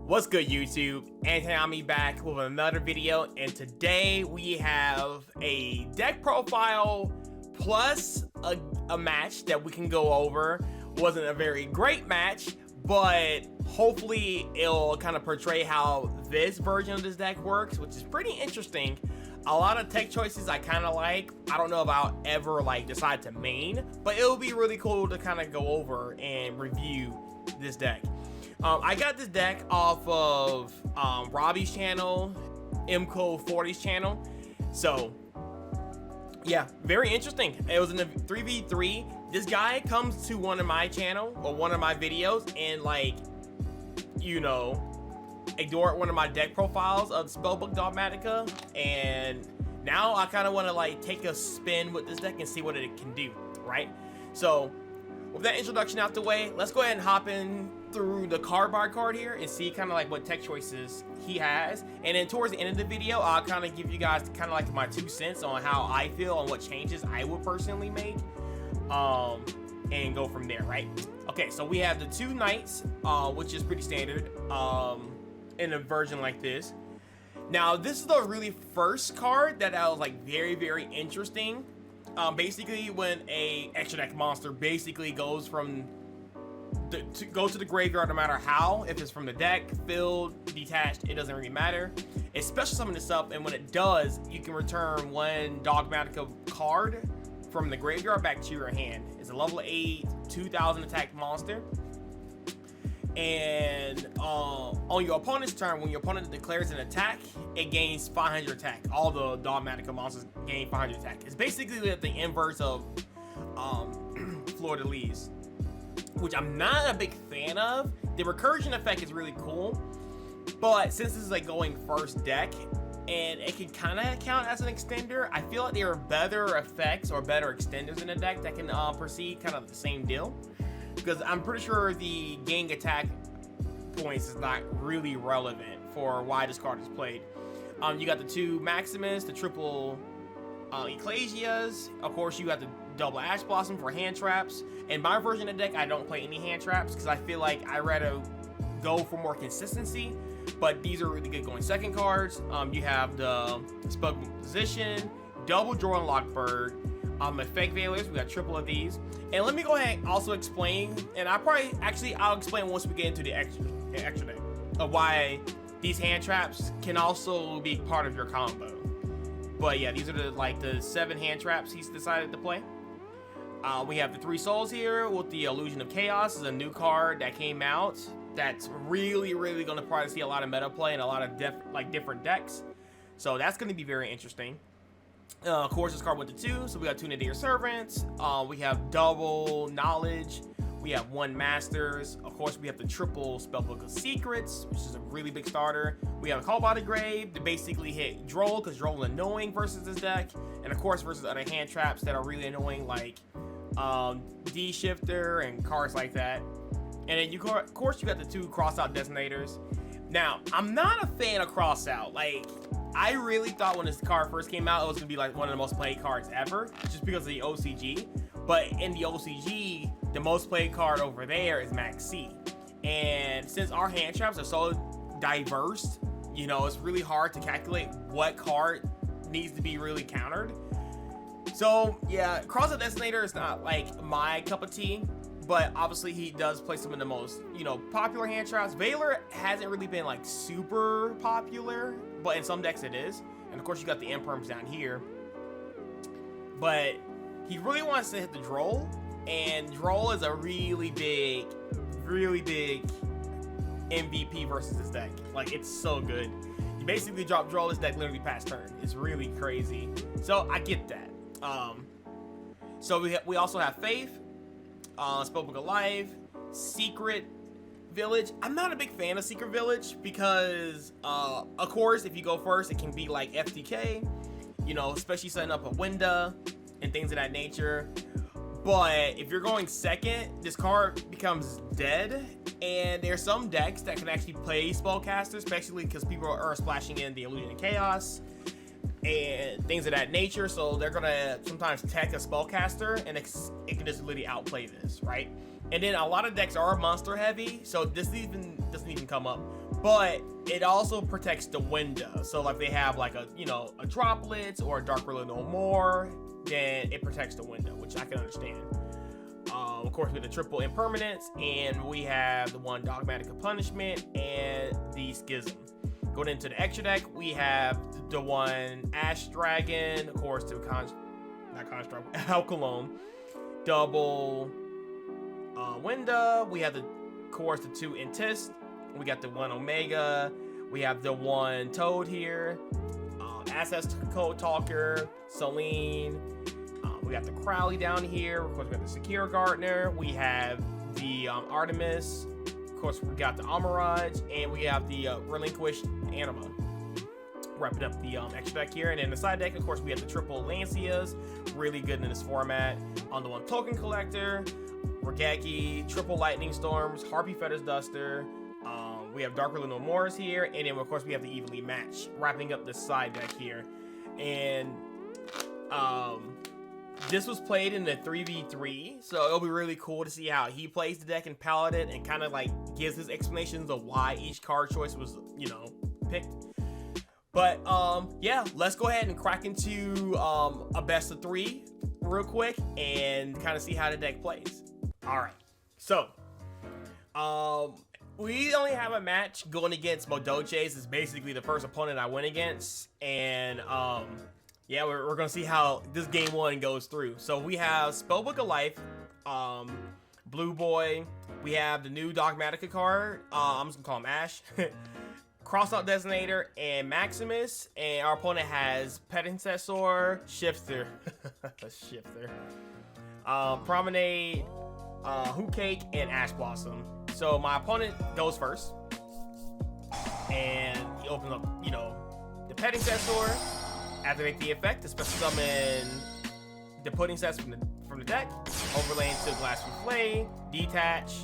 What's good, YouTube? Anthony back with another video, and today we have a deck profile plus a match that we can go over. Wasn't a very great match, but hopefully it'll kind of portray how this version of this deck works, which is pretty interesting. A lot of tech choices I kind of like. I don't know if I'll ever decide to main, but it'll be really cool to kind of go over and review this deck. I got this deck off of Robbie's channel, MCO40's channel. So yeah, very interesting. It was in a 3v3. This guy comes to one of my channel or one of my videos and ignore one of my deck profiles of Spellbook Dogmatika, and now I kind of want to take a spin with this deck and see what it can do, right? So with that introduction out the way, let's go ahead and hop in through the card by card here and see kind of what tech choices he has, and then towards the end of the video I'll kind of give you guys kind of my 2 cents on how I feel on what changes I would personally make, and go from there, right? Okay, so we have the 2 knights, which is pretty standard in a version like this. Now this is the really first card that I was very interesting. Basically when a extra deck monster basically goes from go to the graveyard, no matter how, if it's from the deck, field, detached, it doesn't really matter. It special summons this up, and when it does, you can return one Dogmatika card from the graveyard back to your hand. It's a level 8, 2000 attack monster. And on your opponent's turn, when your opponent declares an attack, it gains 500 attack. All the Dogmatika monsters gain 500 attack. It's basically the inverse of Fleur de Lis, which I'm not a big fan of. The recursion effect is really cool, but since this is going first deck and it can kind of count as an extender, I feel like there are better effects or better extenders in the deck that can proceed kind of the same deal, because I'm pretty sure the gain attack points is not really relevant for why this card is played. You got the 2 Maximus, the triple Ecclesias. Of course, you got the double Ash Blossom for hand traps. In my version of the deck, I don't play any hand traps because I feel like I'd rather go for more consistency, but these are really good going second cards. You have the Spellbook Position, double Jordan Lockbird, Effect Veilers. We got triple of these. And let me go ahead and also explain, and I'll explain once we get into the extra deck of why these hand traps can also be part of your combo. But yeah, these are the 7 hand traps he's decided to play. We have the 3 souls here with the Illusion of Chaos. This is a new card that came out that's really going to probably see a lot of meta play and a lot of different decks. So that's going to be very interesting. Of course, this card went to 2, so we got 2 Nadir Servants. We have double Knowledge. We have 1 Masters. Of course, we have the triple Spellbook of Secrets, which is a really big starter. We have a Call by the Grave to basically hit Droll, because Droll is annoying versus this deck. And of course, versus other hand traps that are really annoying, like D-Shifter and cards like that. And then of course you got the 2 Crossout Detonators. Now, I'm not a fan of Crossout. I really thought when this card first came out, it was gonna be one of the most played cards ever, just because of the OCG. But in the OCG, the most played card over there is Max C. And since our hand traps are so diverse, it's really hard to calculate what card needs to be really countered. So yeah, Crossout Detonator is not my cup of tea, but obviously he does play some of the most popular hand traps. Veiler hasn't really been super popular, but in some decks it is. And of course you got the Imperms down here, but he really wants to hit the Droll, and Droll is a really big MVP versus this deck. It's so good. You basically drop Droll this deck literally past turn. It's really crazy. So I get that. So we also have Faith, Spellbook of Life, Secret Village. I'm not a big fan of Secret Village because, of course, if you go first, it can be like FTK, especially setting up a window and things of that nature. But if you're going second, this card becomes dead, and there's some decks that can actually play Spellcaster, especially because people are splashing in the Illusion of Chaos and things of that nature, so they're gonna sometimes tech a Spellcaster, and it can just literally outplay this, right? And then a lot of decks are monster heavy, so this doesn't even come up. but it also protects the window. So like they have like a droplets or a Dark Ruler no more, then it protects the window, which I can understand. Of course, we have the triple impermanence, and we have the one Dogmatika punishment and the schism. Going into the extra deck, we have the one Ash Dragon, of course, to Alkalone, double window. We have of course the two Intist. We got the one Omega. We have the one Toad here. Access Code Talker, Celine. We got the Crowley down here. Of course, we got the Secure Gardener. We have the Artemis. Of course, we got the Amaraj, and we have the Relinquished Anima. Wrapping up the extra deck here, and then the side deck, of course, we have the triple Lancias, really good in this format. On the one Token Collector, Regeki, triple Lightning Storms, Harpy Feathers Duster. We have Dark Ruler No Mores here, and then of course we have the Evenly Match, wrapping up the side deck here. And this was played in the 3v3, so it'll be really cool to see how he plays the deck and Paladin, and kind of like gives his explanations of why each card choice was, picked. But yeah, let's go ahead and crack into a best of 3 real quick and kind of see how the deck plays. All right, so we only have a match going against Modoches. It's basically the first opponent I went against, and yeah, we're gonna see how this game 1 goes through. So we have Spellbook of Life, Blue Boy. We have the new Dogmatika card. I'm just gonna call him Ash. Crossout Designator and Maximus, and our opponent has Predecessor, Shifter, Promenade, Hoot Cake, and Ash Blossom. So my opponent goes first, and he opens up, the Predecessor, activate the effect to special summon the pudding sets from the deck, overlay into Glass Souffle, detach,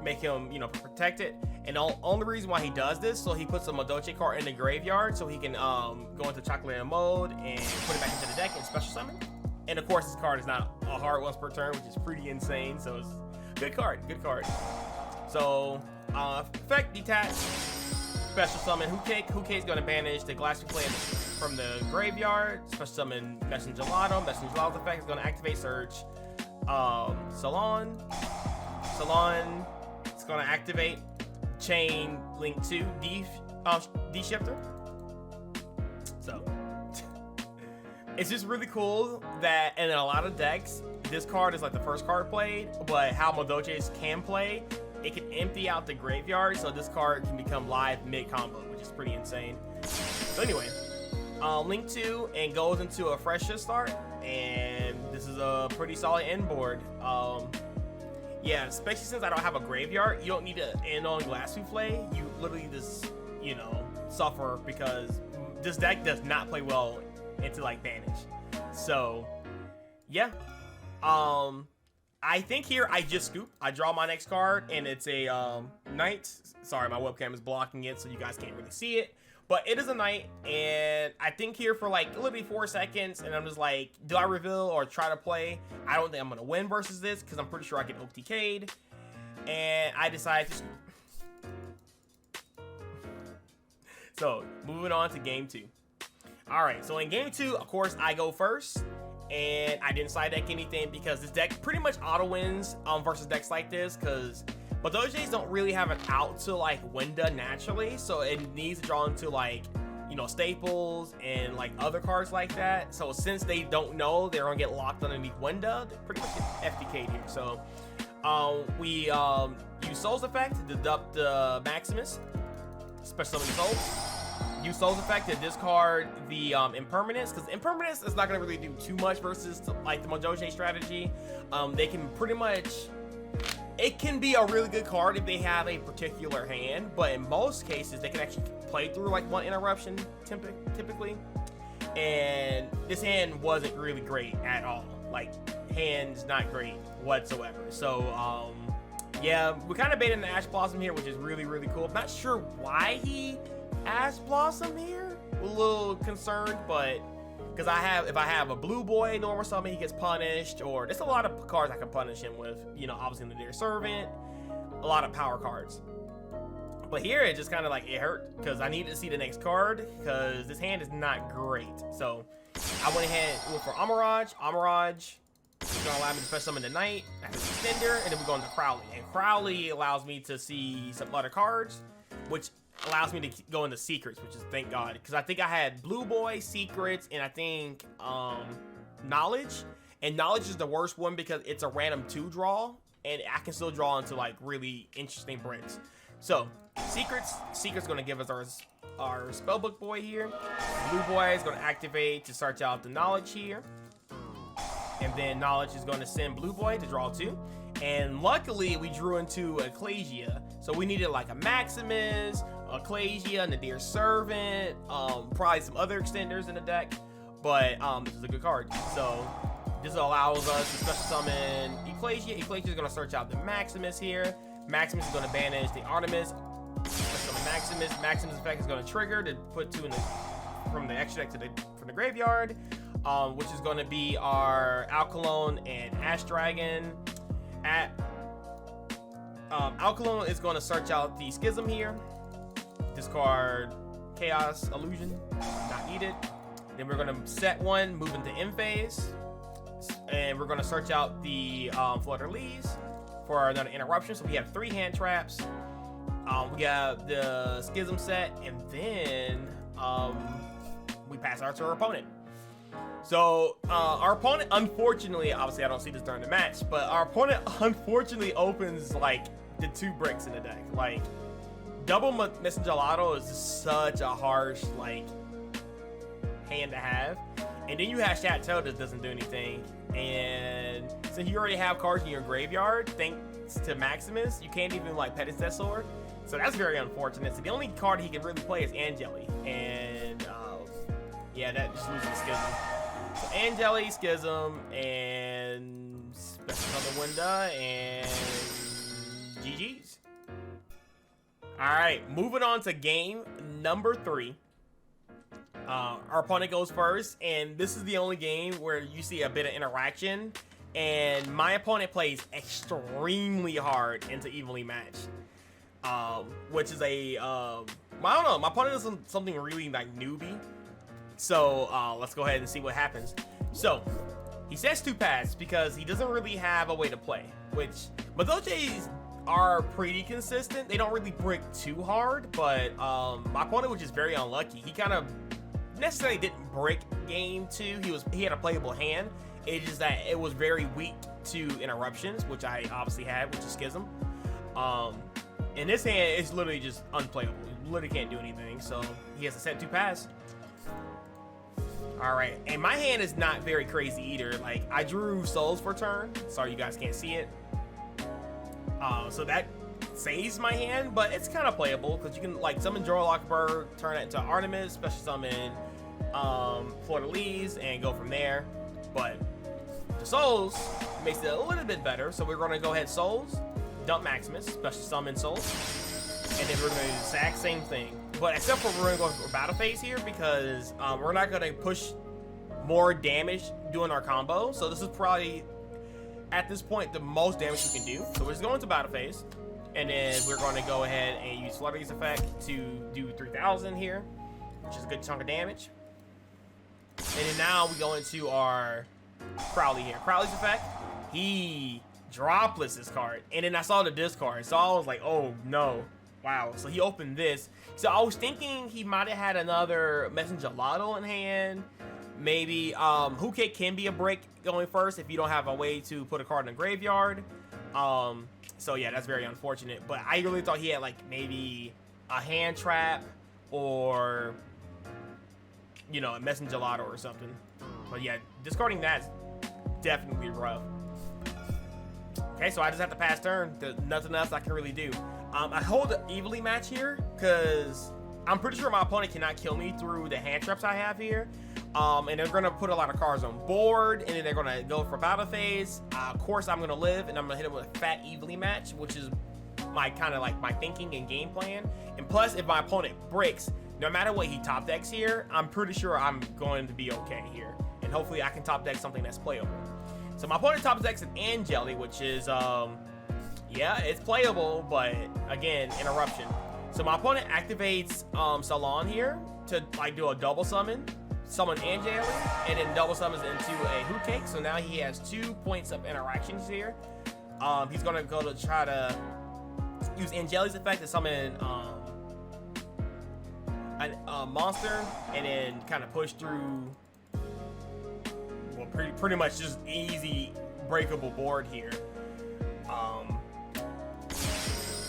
make him, protected. And the only reason why he does this, so he puts a Modoche card in the graveyard so he can go into Chocolate mode and put it back into the deck and special summon. And of course, this card is not a hard once per turn, which is pretty insane. So it's good card. So effect, detach, special summon Hoot Cake. Hoot Cake is going to banish the Glass Souffle from the graveyard. Special summon Messenger Gelato. Messenger Gelato's effect is going to activate Surge. Salon. It's going to activate Chain Link 2 D-Shifter. So it's just really cool that in a lot of decks, this card is like the first card played, but how Modoches can play, it can empty out the graveyard, so this card can become live mid-combo, which is pretty insane. So anyway, Link 2 and goes into a fresh start, and this is a pretty solid end board. Yeah, especially since I don't have a graveyard, you don't need to end on Glass Souffle. You literally just, suffer, because this deck does not play well into like banish. So yeah, I think here I just scoop. I draw my next card, and it's a knight. Sorry, my webcam is blocking it, so you guys can't really see it. But it is a knight, and I think here for like literally 4 seconds, and I'm just like, do I reveal or try to play? I don't think I'm gonna win versus this, because I'm pretty sure I get OTK'd, and I decided to scoop. So moving on to game 2. All right, so in game 2, of course, I go first, and I didn't side deck anything because this deck pretty much auto wins versus decks like this, because Modoches don't really have an out to like Winda naturally, so it needs to draw into like, staples and like other cards like that. So since they don't know they're gonna get locked underneath Winda, they pretty much get FTK'd here. So we use Soul's Effect to deduct the Maximus, special summon Souls. Use Soul's Effect to discard the Impermanence, because Impermanence is not going to really do too much versus like the Modoche strategy. They can pretty much, it can be a really good card if they have a particular hand, but in most cases they can actually play through like one interruption typically. And this hand wasn't really great at all. Like, hand's not great whatsoever. So yeah, we kind of baited the Ash Blossom here, which is really, really cool. I'm not sure why he Ash Blossom here. A little concerned, but because if I have a Blue Boy normal summon, he gets punished, or there's a lot of cards I can punish him with. Obviously the Dear Servant, a lot of power cards. But here it just kind of like it hurt because I needed to see the next card because this hand is not great. So I went ahead and went for Amaraj. Amaraj is gonna allow me to special summon the Knight. I have an extender, and then we go into Crowley. And Crowley allows me to see some other cards, which allows me to go into Secrets, which is thank God. Because I think I had Blue Boy, Secrets, and I think Knowledge. And Knowledge is the worst one because it's a random 2 draw, and I can still draw into like really interesting bricks. So Secret's gonna give us our Spellbook Boy here. Blue Boy is gonna activate to search out the Knowledge here. And then Knowledge is gonna send Blue Boy to draw 2. And luckily we drew into Ecclesia. So we needed like a Maximus, Ecclesia, Nadir's Servant, probably some other extenders in the deck. But this is a good card. So this allows us to special summon Ecclesia. Ecclesia is gonna search out the Maximus here. Maximus is gonna banish the Artemis. Special summon Maximus. Maximus effect is gonna trigger to put 2 in from the extra deck from the graveyard. Which is going to be our Alkalone and Ash Dragon. Alkalone is going to search out the Schism here. Discard Chaos Illusion, not needed. Then we're going to set 1, move into end phase. And we're going to search out the Flutter Leaves for another interruption. So we have 3 hand traps. We got the Schism set, and then we pass our to our opponent. So our opponent, unfortunately, obviously I don't see this during the match, but our opponent unfortunately opens like the 2 bricks in the deck. Like double Messengelado is just such a harsh like hand to have, and then you have Chateau that doesn't do anything. And since you already have cards in your graveyard, thanks to Maximus, you can't even like Pedicessor. So that's very unfortunate. So the only card he can really play is Angeli, and yeah, that just loses the Schism. So Angeli, Schism, and Special Summon Winda, and GG's. Alright, moving on to game number 3. Our opponent goes first, and this is the only game where you see a bit of interaction. And my opponent plays extremely hard into Evenly Matched. Which is a, I don't know, my opponent does something really like newbie. So let's go ahead and see what happens. So he says 2 pass because he doesn't really have a way to play, but those Jays are pretty consistent. They don't really brick too hard, but my opponent was just very unlucky. He kind of necessarily didn't brick game 2. He had a playable hand. It's just that it was very weak to interruptions, which I obviously had, which is Schism. In this hand, it's literally just unplayable. You literally can't do anything, so he has to set 2 pass. Alright, and my hand is not very crazy either. Like, I drew Souls for turn. Sorry you guys can't see it. So that saves my hand, but it's kind of playable because you can like summon Jorlock Bird, turn it into Artemis, special summon Florida Leaves, and go from there. But the Souls makes it a little bit better, so we're going to go ahead Souls, dump Maximus, special summon Souls, and then we're going to do the exact same thing. But except for we're going to go for battle phase here because we're not going to push more damage doing our combo. So this is probably, at this point, the most damage we can do. So we're just going to battle phase. And then we're going to go ahead and use Fluttery's effect to do 3,000 here, which is a good chunk of damage. And then now we go into our Crowley here. Crowley's effect, he droplets this card. And then I saw the discard. So I was like, oh no. Wow, so he opened this. So I was thinking he might have had another Messengelado in hand. Maybe Hookay can be a break going first if you don't have a way to put a card in the graveyard. So yeah, that's very unfortunate. But I really thought he had like maybe a hand trap or, you know, a Messengelado or something. But yeah, discarding that's definitely rough. Okay, so I just have to pass turn. There's nothing else I can really do. I hold the Evenly Match here because I'm pretty sure my opponent cannot kill me through the hand traps I have here. And they're going to put a lot of cards on board, and then they're going to go for battle phase. Of course, I'm going to live, and I'm going to hit him with a fat Evenly Match, which is my kind of like my thinking and game plan. And plus, if my opponent breaks, no matter what he top decks here, I'm pretty sure I'm going to be okay here. And hopefully I can top deck something that's playable. So my opponent top decks an Angeli, which is, yeah, it's playable, but again, interruption. So my opponent activates Salon here to like do a double summon Angeli, and then double summons into a Hoot Cake. So now he has 2 points of interactions here. He's gonna go to try to use Angeli's effect to summon a monster, and then kind of push through. Well, pretty much just easy breakable board here.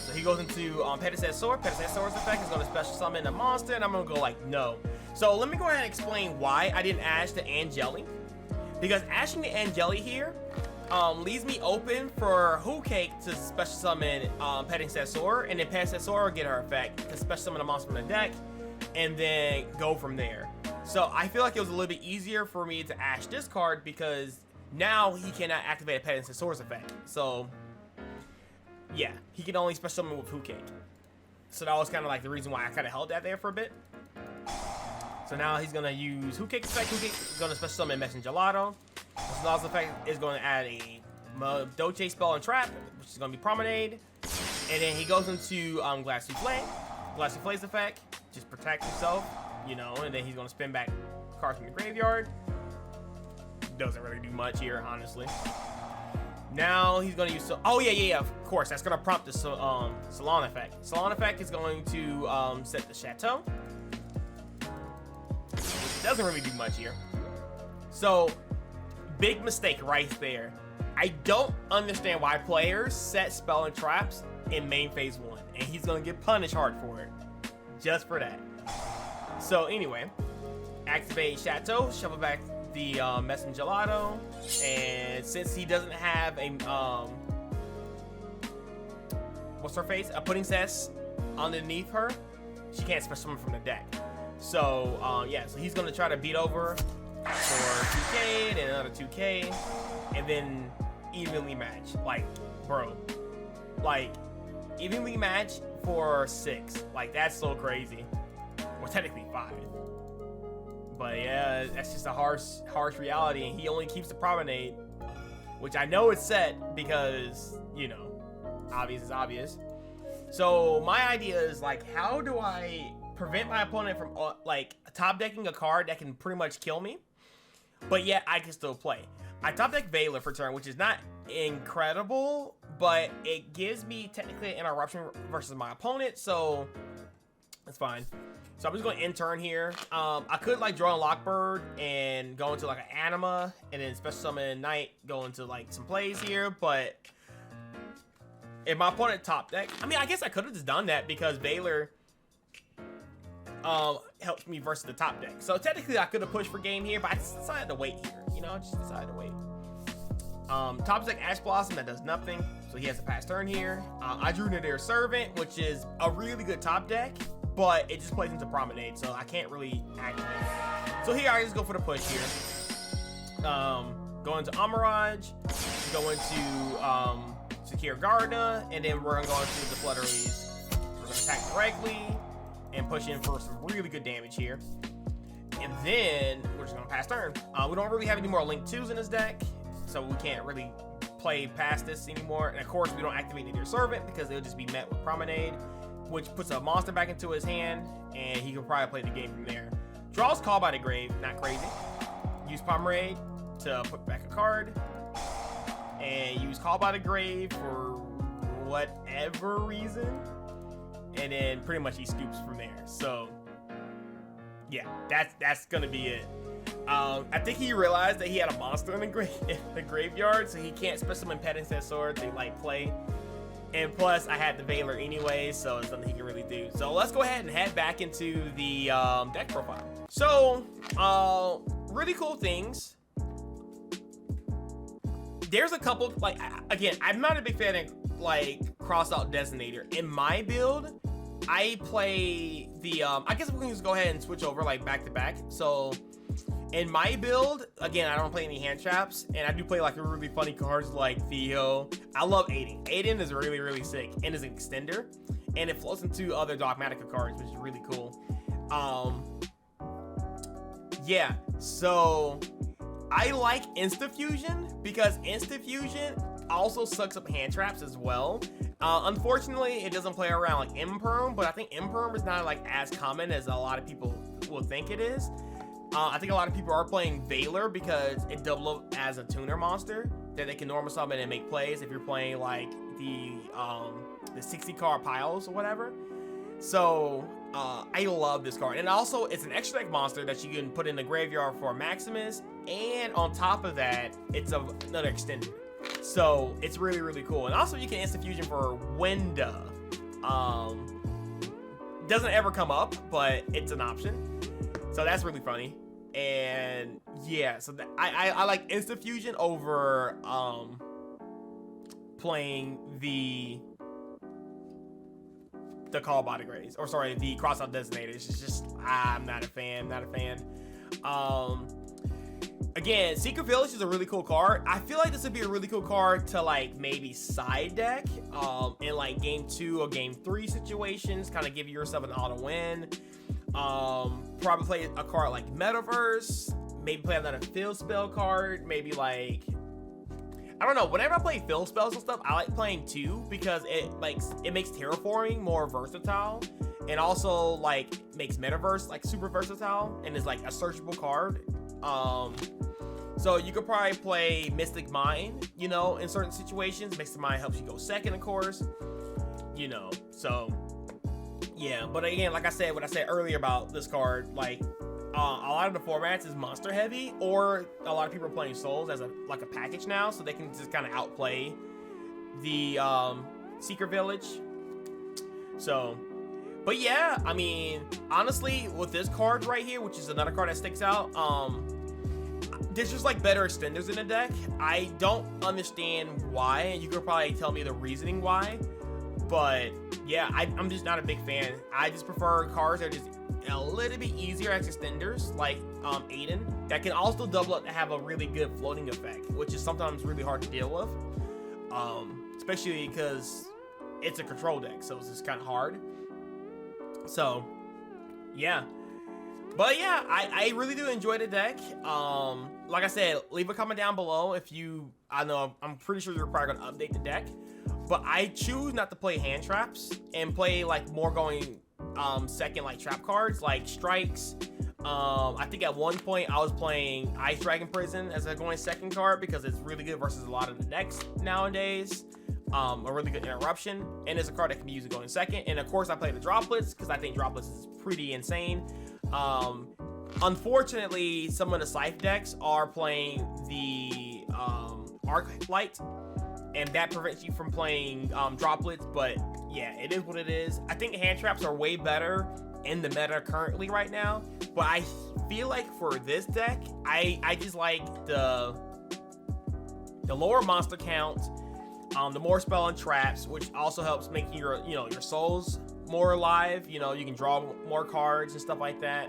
So he goes into Pedicessor. Pedicessor's effect is going to special summon a monster, and I'm going to go like no. So let me go ahead and explain why I didn't ash the Angeli. Because ashing the Angeli here leaves me open for Hoot Cake to special summon Pedicessor, and then Pedicessor will get her effect to special summon a monster from the deck, and then go from there. So I feel like it was a little bit easier for me to ash this card because now he cannot activate a Pedicessor's effect. So yeah, he can only special summon with Hoot Cake. So that was kind of like the reason why I kind of held that there for a bit. So now he's gonna use Hoot Cake's effect. Hoot Cake is gonna special summon Mesh and Gelato. Gelado's effect is gonna add a Doche spell and trap, which is gonna be Promenade. And then he goes into Glass Souffle. Glass Souffle's effect, just protect himself, you know, and then he's gonna spin back cards from the graveyard. Doesn't really do much here, honestly. Now he's gonna use, oh yeah, of course, that's gonna prompt the Salon effect. Salon effect is going to set the Chateau, which doesn't really do much here. So, big mistake right there. I don't understand why players set spell and traps in main phase 1, and he's gonna get punished hard for it, just for that. So anyway, activate Chateau, shuffle back the Mess and Gelato, and since he doesn't have a what's her face, a pudding cess underneath her, she can't special summon from the deck. So yeah, so he's gonna try to beat over for 2k, then another 2k, and then evenly match. Like, bro, like evenly match for 6. Like, that's so crazy. Well, technically 5. But yeah, that's just a harsh reality, and he only keeps the Promenade, which I know is set because, you know, obvious is obvious. So my idea is, like, how do I prevent my opponent from like top decking a card that can pretty much kill me, but yet I can still play? I top deck Veiler for turn, which is not incredible, but it gives me technically an interruption versus my opponent, so that's fine. So I'm just going to end turn here. I could like draw a Lockbird and go into like an Anima, and then special summon Knight, go into like some plays here, but if my opponent top deck, I mean, I guess I could have just done that because Veiler helps me versus the top deck. So technically I could have pushed for game here, but I just decided to wait here. You know, I just decided to wait. Top deck Ash Blossom, that does nothing, so he has to pass turn here. I drew Nadir Servant, which is a really good top deck, but it just plays into Promenade, so I can't really activate it. So here I just go for the push here. Go into Amirage, go into Secure Garda, and then we're gonna go into the Flutteries. We're gonna attack directly and push in for some really good damage here. And then we're just gonna pass turn. We don't really have any more Link 2s in this deck, so we can't really play past this anymore. And of course, we don't activate Nadir Servant because it'll just be met with Promenade, which puts a monster back into his hand, and he can probably play the game from there. Draws Call by the Grave, not crazy. Use Promenade to put back a card, and use Call by the Grave for whatever reason, and then pretty much he scoops from there. So yeah, that's gonna be it. I think he realized that he had a monster in the graveyard, so he can't special summon Pedicessor to like play. And plus, I had the Veiler anyway, so it's nothing he can really do. So let's go ahead and head back into the deck profile. So, really cool things. There's a couple, like, again, I'm not a big fan of, like, cross-out Designator. In my build, I play the, I guess we can just go ahead and switch over, like, back-to-back. So, in my build, again, I don't play any hand traps, and I do play like really funny cards like Theo. I love Aiden. Aiden is really, really sick and is an extender, and it flows into other Dogmatika cards, which is really cool. Yeah, so I like Insta Fusion because Insta Fusion also sucks up hand traps as well. Unfortunately, it doesn't play around like Imperm, but I think Imperm is not like as common as a lot of people will think it is. I think a lot of people are playing Valor because it doubles up as a tuner monster that they can normal summon and make plays if you're playing like the 60 card piles or whatever. So I love this card, and also it's an extra deck monster that you can put in the graveyard for Maximus, and on top of that, it's another extender. So it's really, really cool. And also you can instant fusion for Wenda. Doesn't ever come up, but it's an option. So that's really funny. And yeah, so I like instant fusion over playing the call body grades, or sorry, the crossout designators. It's just I'm not a fan. Again, Secret Village is a really cool card. I feel like this would be a really cool card to like maybe side deck in like game 2 or game 3 situations, kind of give yourself an auto win. Probably play a card like Metaverse, maybe play another field spell card, maybe like, I don't know, whenever I play field spells and stuff, I like playing 2 because it makes terraforming more versatile, and also like makes Metaverse like super versatile and is like a searchable card. So you could probably play Mystic Mind, you know, in certain situations. Mystic Mind helps you go second, of course, you know, so yeah. But again, like I said, what I said earlier about this card, like a lot of the formats is monster heavy, or a lot of people are playing souls as a package now, so they can just kind of outplay the Secret Village. So, but yeah, I mean, honestly, with this card right here, which is another card that sticks out, there's just like better extenders in the deck. I don't understand why, and you could probably tell me the reasoning why, but yeah, I'm just not a big fan. I just prefer cards that are just a little bit easier as extenders, like Aiden, that can also double up to have a really good floating effect, which is sometimes really hard to deal with, especially because it's a control deck, so it's just kind of hard. So yeah, but yeah, I really do enjoy the deck. Like I said, leave a comment down below if you, I'm pretty sure you're probably gonna update the deck, but I choose not to play hand traps and play like more going second like trap cards like strikes. I think at one point I was playing Ice Dragon Prison as a going second card because it's really good versus a lot of the decks nowadays. A really good interruption, and it's a card that can be used going second. And of course I play the Droplets because I think Droplets is pretty insane. Unfortunately, some of the Scythe decks are playing the Arc Light, and that prevents you from playing Droplets. But yeah, it is what it is. I think hand traps are way better in the meta currently right now, but I feel like for this deck, I just like the lower monster count, the more spell and traps, which also helps making your your souls more alive. You know, you can draw more cards and stuff like that.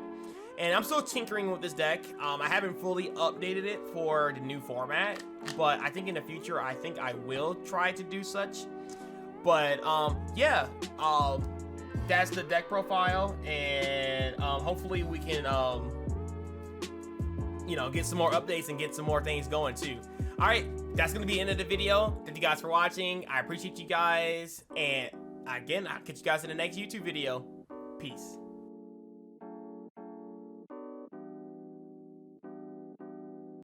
And I'm still tinkering with this deck. I haven't fully updated it for the new format, but I think in the future, I think I will try to do such. But yeah, that's the deck profile, and hopefully we can get some more updates and get some more things going too. All right, that's gonna be the end of the video. Thank you guys for watching. I appreciate you guys, and again, I'll catch you guys in the next YouTube video. Peace.